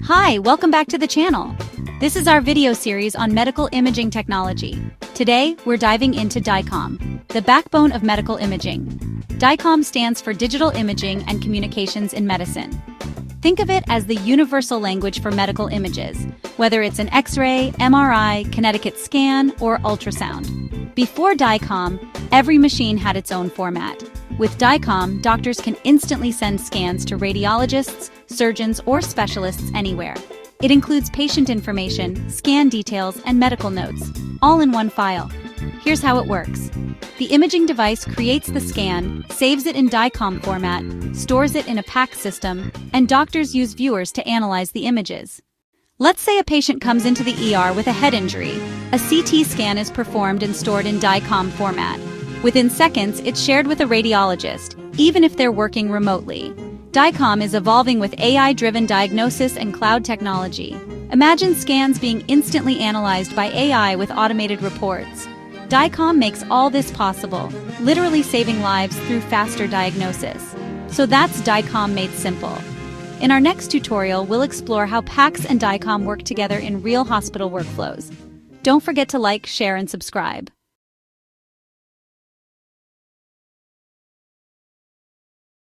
Hi, welcome back to the channel. This is our video series on medical imaging technology. Today, we're diving into DICOM, the backbone of medical imaging. DICOM stands for Digital Imaging and Communications in Medicine. Think of it as the universal language for medical images, whether it's an X-ray, MRI, kinetic scan, or ultrasound. Before DICOM, every machine had its own format. With DICOM, doctors can instantly send scans to radiologists, surgeons, or specialists anywhere. It includes patient information, scan details, and medical notes, all in one file. Here's how it works. The imaging device creates the scan, saves it in DICOM format, stores it in a PACS system, and doctors use viewers to analyze the images. Let's say a patient comes into the ER with a head injury. A CT scan is performed and stored in DICOM format. Within seconds, it's shared with a radiologist, even if they're working remotely. DICOM is evolving with AI-driven diagnosis and cloud technology. Imagine scans being instantly analyzed by AI with automated reports. DICOM makes all this possible, literally saving lives through faster diagnosis. So that's DICOM made simple. In our next tutorial, we'll explore how PACS and DICOM work together in real hospital workflows. Don't forget to like, share, and subscribe.